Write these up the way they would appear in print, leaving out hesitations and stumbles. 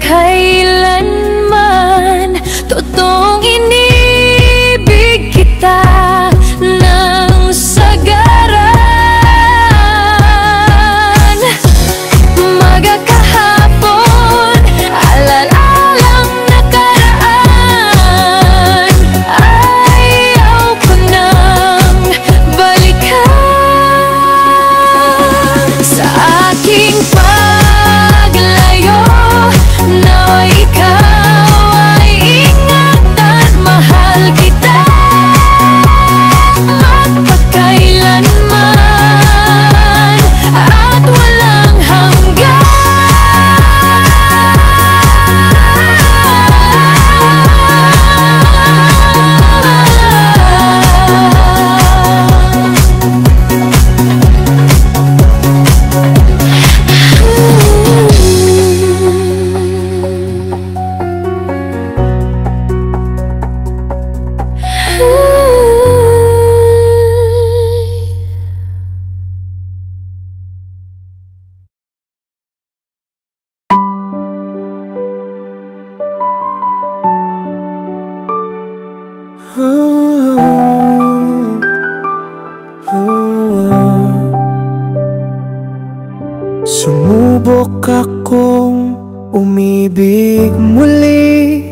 kailanman. Totoong inibig kita ng sagaran. Umaga kahapon, alalalang nakaraan. Ayaw ko nang balikan. Sa aking paglayo, nawa'y ikaw ay ingatan. Mahal kita magpakailanman at walang hanggan. Sumubok akong umibig muli.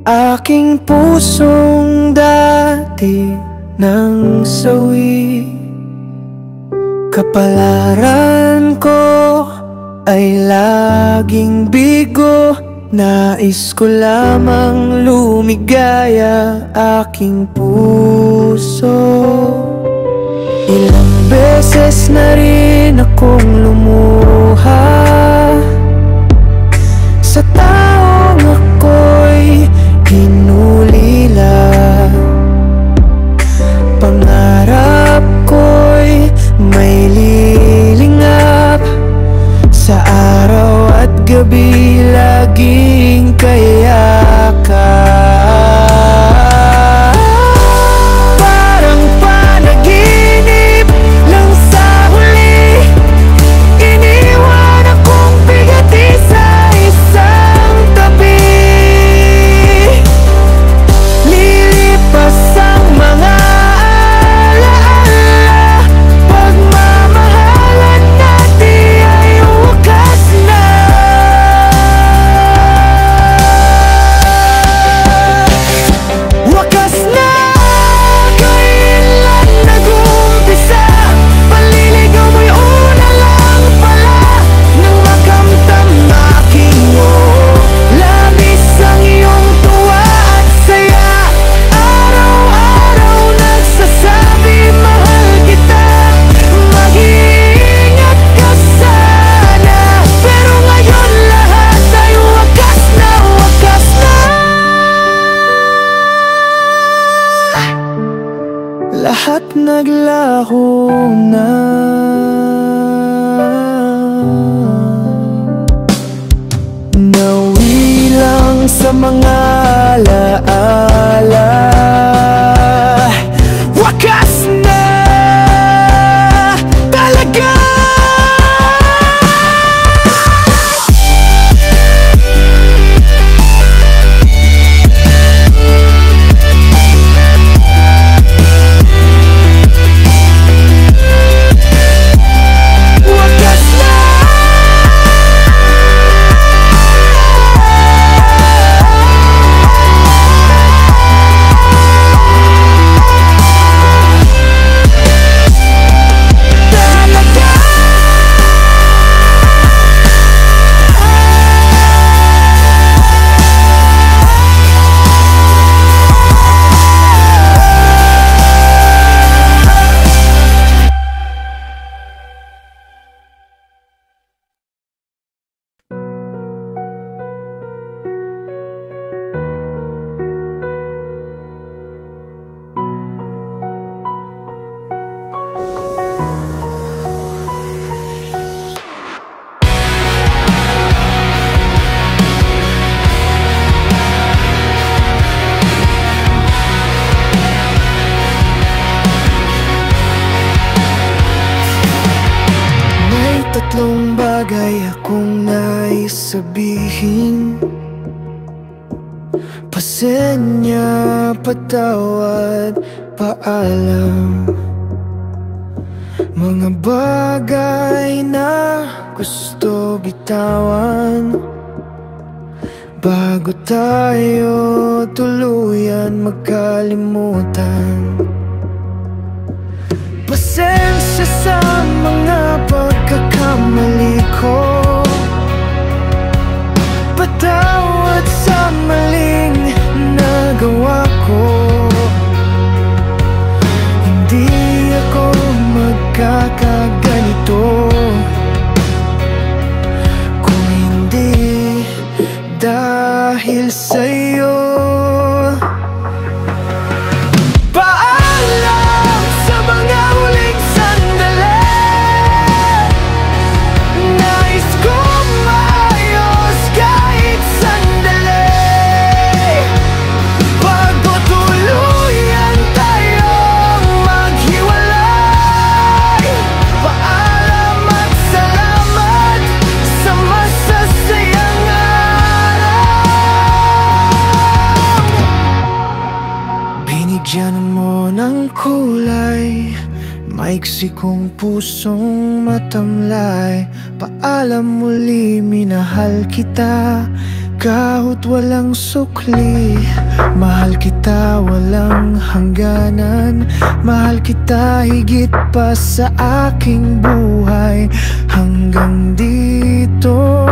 Aking pusong dati nang sawi. Kapalaran ko ay laging bigo. Nais ko lamang lumigaya aking puso. Ilang beses na rin akong lumuha sa taong ako'y hinulila. Pangarap ko'y may lilingap. Sa araw at gabi laging kayakap. Parang panaginip lang sa huli. Iniwan akong bigati sa isang tabi. Lilipas ang mga alaala. Pagmamahalan natin ay wakas na. Wakas na, kailan nag-umpisa. Paliligaw mo'y una lang pala. Nang makamtam aking labis ang iyong tuwa at saya. Araw-araw nagsasabi mahal kita. Mag-iingat ka sana. Pero ngayon lahat ay wakas na, wakas na. Lahat naglaho na. Nawi lang sa mga alaala. Wakas na talaga. Wakas na. ay sabihin, pasensya, patawad, paalam. Mga bagay na gusto bitawan bago tayo tuluyan magkalimutan. Pasensya sa mga pagkakamali ko, patawad sa maling nagawa ko. Hindi ako magkakaganito kung hindi dahil sa'yo. Paalam sa mga huling sandali, nais kong maayos kahit sandali bago tuluyan tayong maghiwalay. Paalam at salamat sa masasayang araw. Binigyan mo ng kulay maiksi kong pusong matamlay. Paalam muli, minahal kita kahit walang sukli. Mahal kita walang hangganan, mahal kita higit pa sa aking buhay. Hanggang dito